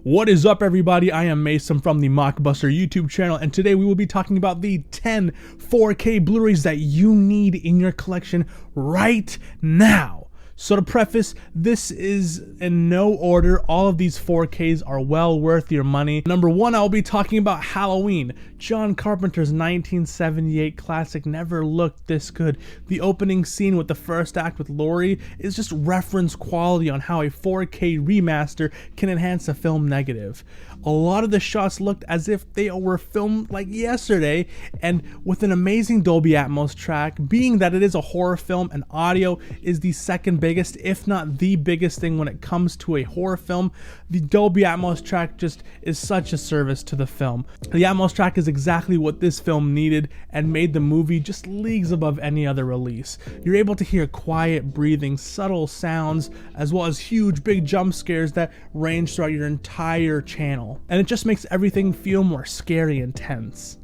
What is up, everybody? I am Mason from the Mockbuster YouTube channel, and today we will be talking about the 10 4K Blu-rays that you need in your collection right now. So to preface, this is in no order. All of these 4Ks are well worth your money. Number one, I'll be talking about Halloween. John Carpenter's 1978 classic never looked this good. The opening scene with the first act with Laurie is just reference quality on how a 4K remaster can enhance a film negative. A lot of the shots looked as if they were filmed like yesterday, and with an amazing Dolby Atmos track. Being that it is a horror film and audio is the second biggest, if not the biggest thing when it comes to a horror film, the Dolby Atmos track just is such a service to the film. The Atmos track is exactly what this film needed and made the movie just leagues above any other release. You're able to hear quiet breathing, subtle sounds, as well as huge big jump scares that range throughout your entire channel. And it just makes everything feel more scary and tense.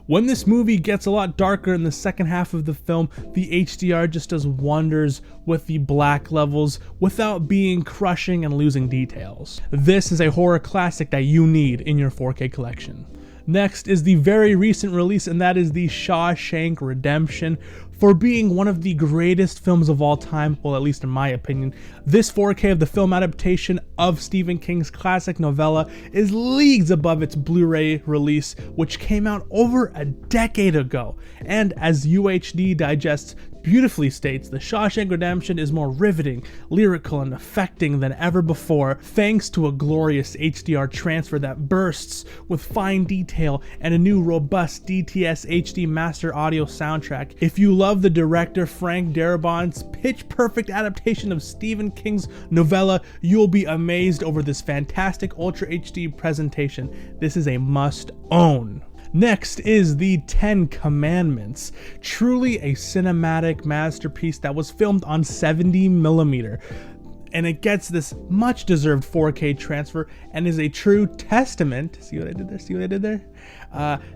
When this movie gets a lot darker in the second half of the film, the HDR just does wonders with the black levels without being crushing and losing details. This is a horror classic that you need in your 4K collection. Next is the very recent release, and that is The Shawshank Redemption. For being one of the greatest films of all time, well, at least in my opinion, this 4K of the film adaptation of Stephen King's classic novella is leagues above its Blu-ray release, which came out over a decade ago. And as UHD Digest beautifully states, The Shawshank Redemption is more riveting, lyrical, and affecting than ever before, thanks to a glorious HDR transfer that bursts with fine detail and a new robust DTS HD Master Audio soundtrack. If you love the director Frank Darabont's pitch-perfect adaptation of Stephen King's novella, you'll be amazed over this fantastic Ultra HD presentation. This is a must-own. Next is the 10 Commandments, truly a cinematic masterpiece that was filmed on 70mm. And it gets this much deserved 4K transfer and is a true testament, see what I did there?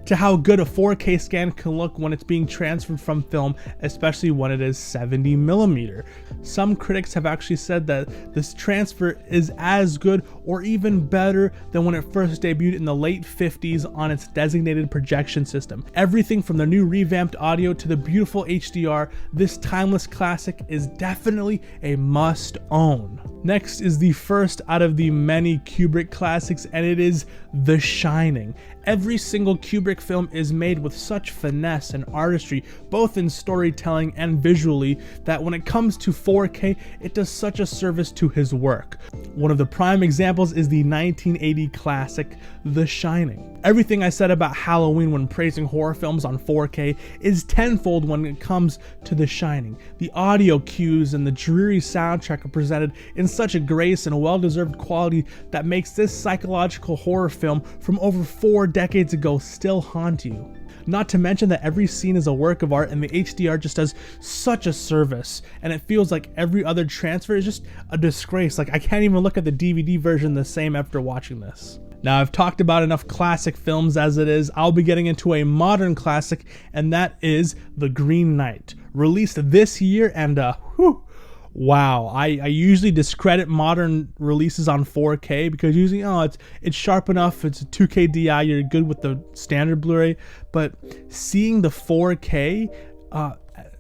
To how good a 4K scan can look when it's being transferred from film, especially when it is 70mm. Some critics have actually said that this transfer is as good or even better than when it first debuted in the late 50s on its designated projection system. Everything from the new revamped audio to the beautiful HDR, this timeless classic is definitely a must-own. Next is the first out of the many Kubrick classics, and it is The Shining. Every single Kubrick film is made with such finesse and artistry, both in storytelling and visually, that when it comes to 4K, it does such a service to his work. One of the prime examples is the 1980 classic, The Shining. Everything I said about Halloween when praising horror films on 4K is tenfold when it comes to The Shining. The audio cues and the dreary soundtrack are presented in such a grace and well-deserved quality that makes this psychological horror film from over 4 decades ago still haunt you. Not to mention that every scene is a work of art, and the HDR just does such a service, and it feels like every other transfer is just a disgrace. Like, I can't even look at the DVD version the same after watching this. Now, I've talked about enough classic films as it is. I'll be getting into a modern classic, and that is The Green Knight, released this year, and wow, I usually discredit modern releases on 4K because usually, it's sharp enough, it's a 2K DI, you're good with the standard Blu-ray. But seeing the 4K,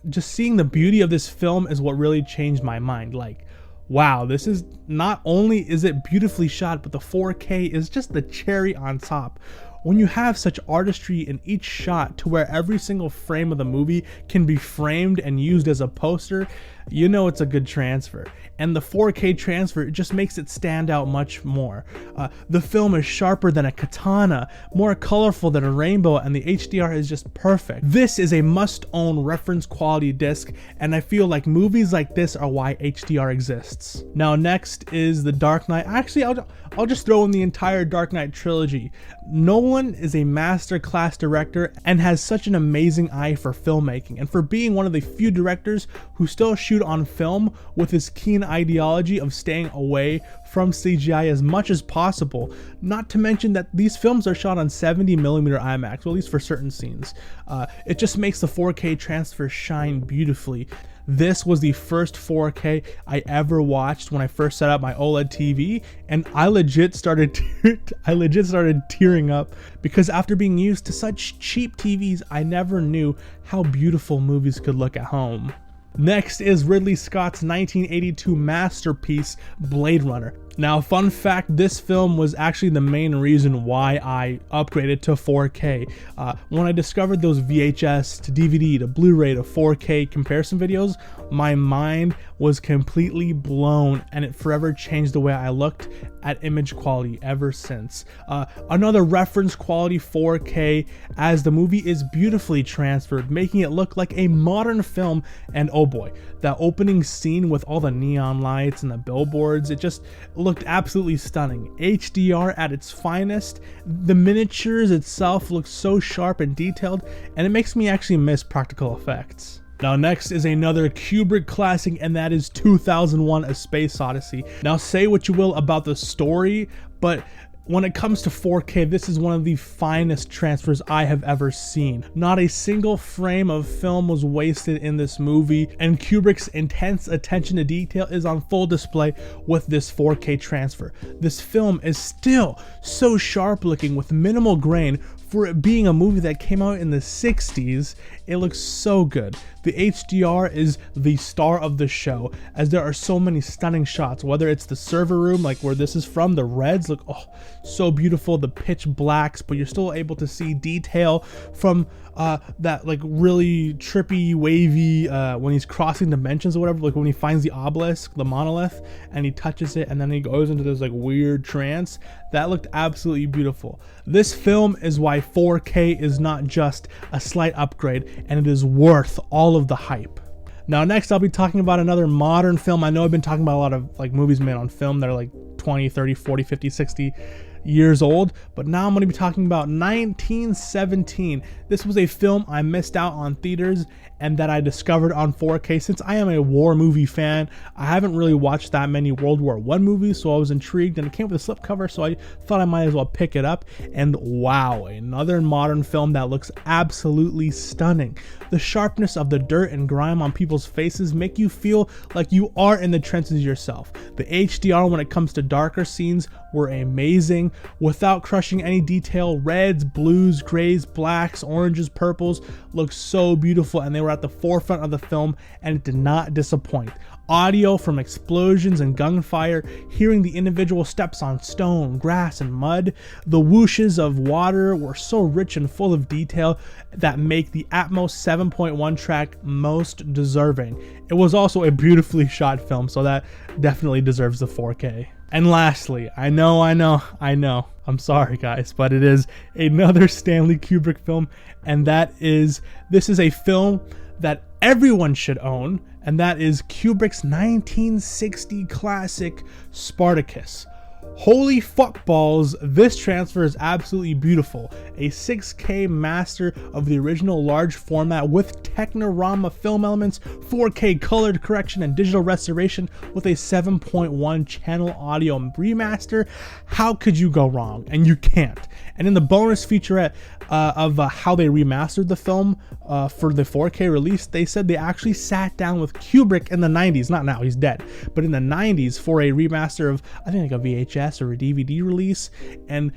just seeing the beauty of this film is what really changed my mind. Like, wow, this is, not only is it beautifully shot, but the 4K is just the cherry on top. When you have such artistry in each shot to where every single frame of the movie can be framed and used as a poster, you know it's a good transfer. And the 4K transfer, it just makes it stand out much more. The film is sharper than a katana, more colorful than a rainbow, and the HDR is just perfect. This is a must-own reference quality disc, and I feel like movies like this are why HDR exists. Now next is The Dark Knight. Actually, I'll just throw in the entire Dark Knight trilogy. Nolan is a masterclass director and has such an amazing eye for filmmaking, and for being one of the few directors who still shoot on film with his keen ideology of staying away from CGI as much as possible. Not to mention that these films are shot on 70mm IMAX, or at least for certain scenes. It just makes the 4K transfer shine beautifully. This was the first 4K I ever watched when I first set up my OLED TV, and I legit started tearing up, because after being used to such cheap TVs, I never knew how beautiful movies could look at home. Next is Ridley Scott's 1982 masterpiece, Blade Runner. Now, fun fact, this film was actually the main reason why I upgraded to 4K. When I discovered those VHS to DVD to Blu-ray to 4K comparison videos, my mind was completely blown, and it forever changed the way I looked at image quality ever since. Another reference quality 4K, as the movie is beautifully transferred, making it look like a modern film. And oh boy, that opening scene with all the neon lights and the billboards, it just looked absolutely stunning. HDR at its finest. The miniatures itself look so sharp and detailed, and it makes me actually miss practical effects. Now next is another Kubrick classic, and that is 2001: A Space Odyssey. Now say what you will about the story, but when it comes to 4K, this is one of the finest transfers I have ever seen. Not a single frame of film was wasted in this movie, and Kubrick's intense attention to detail is on full display with this 4K transfer. This film is still so sharp looking with minimal grain. For it being a movie that came out in the 60s, it looks so good. The HDR is the star of the show, as there are so many stunning shots, whether it's the server room, like where this is from, the reds look so beautiful, the pitch blacks, but you're still able to see detail from that like really trippy, wavy, when he's crossing dimensions or whatever, like when he finds the obelisk, the monolith, and he touches it, and then he goes into this like weird trance. That looked absolutely beautiful. This film is why 4K is not just a slight upgrade, and it is worth all of the hype. Now next I'll be talking about another modern film. I know I've been talking about a lot of like movies made on film that are like 20, 30, 40, 50, 60 years old, but now I'm going to be talking about 1917. This was a film I missed out on theaters and that I discovered on 4K. Since I am a war movie fan, I haven't really watched that many World War I movies, so I was intrigued, and it came with a slipcover, so I thought I might as well pick it up. And wow, another modern film that looks absolutely stunning. The sharpness of the dirt and grime on people's faces make you feel like you are in the trenches yourself. The HDR when it comes to darker scenes were amazing, without crushing any detail. Reds, blues, grays, blacks, oranges, purples look so beautiful, and they were at the forefront of the film, and it did not disappoint. Audio from explosions and gunfire, hearing the individual steps on stone, grass, and mud. The whooshes of water were so rich and full of detail that make the Atmos 7.1 track most deserving. It was also a beautifully shot film, so that definitely deserves the 4K. And lastly, I know, I'm sorry guys, but it is another Stanley Kubrick film, and this is a film that everyone should own, and that is Kubrick's 1960 classic, Spartacus. Holy fuck balls, this transfer is absolutely beautiful. A 6K master of the original large format with Technorama film elements, 4K colored correction and digital restoration with a 7.1 channel audio remaster. How could you go wrong? And you can't. And in the bonus featurette of how they remastered the film for the 4K release, they said they actually sat down with Kubrick in the 90s, not now, he's dead, but in the 90s for a remaster of, I think, like a VHS or a DVD release, and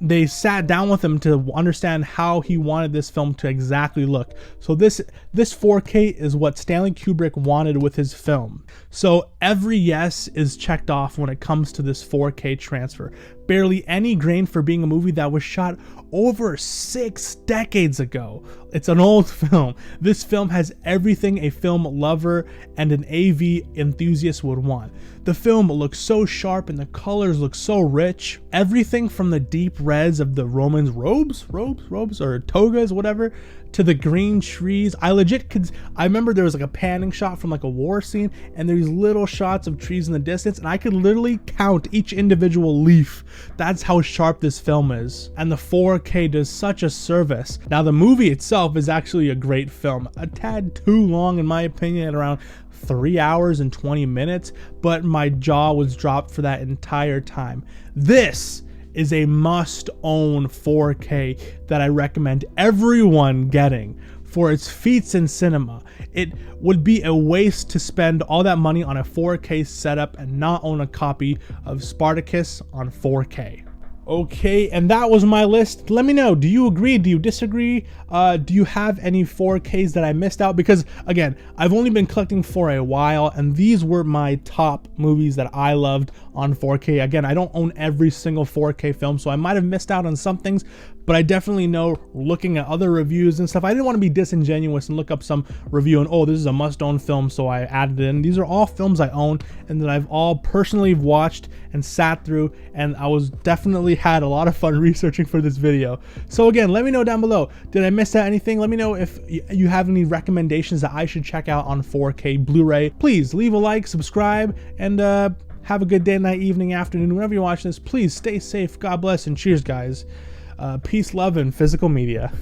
they sat down with him to understand how he wanted this film to exactly look. So this 4K is what Stanley Kubrick wanted with his film. So every yes is checked off when it comes to this 4K transfer. Barely any grain for being a movie that was shot over 6 decades ago. It's an old film. This film has everything a film lover and an AV enthusiast would want. The film looks so sharp and the colors look so rich. Everything from the deep reds of the Romans' robes or togas, whatever, to the green trees. I remember there was like a panning shot from like a war scene, and there's little shots of trees in the distance, and I could literally count each individual leaf. That's how sharp this film is, and the 4K does such a service. Now the movie itself is actually a great film, a tad too long in my opinion, at around 3 hours and 20 minutes, but my jaw was dropped for that entire time. This is a must-own 4K that I recommend everyone getting. for its feats in cinema. It would be a waste to spend all that money on a 4K setup and not own a copy of Spartacus on 4K. Okay, and that was my list. Let me know, do you agree? Do you disagree? Do you have any 4Ks that I missed out? Because again, I've only been collecting for a while, and these were my top movies that I loved on 4K. Again, I don't own every single 4K film, so I might have missed out on some things, but I definitely know, looking at other reviews and stuff, I didn't want to be disingenuous and look up some review and, oh, this is a must-own film, so I added it in. These are all films I own and that I've all personally watched and sat through, and I was definitely had a lot of fun researching for this video. So again, let me know down below, did I miss out anything? Let me know if you have any recommendations that I should check out on 4K Blu-ray. Please leave a like, subscribe, and have a good day, night, evening, afternoon, whenever you're watching this. Please stay safe, God bless, and cheers, guys. Peace, love, and physical media.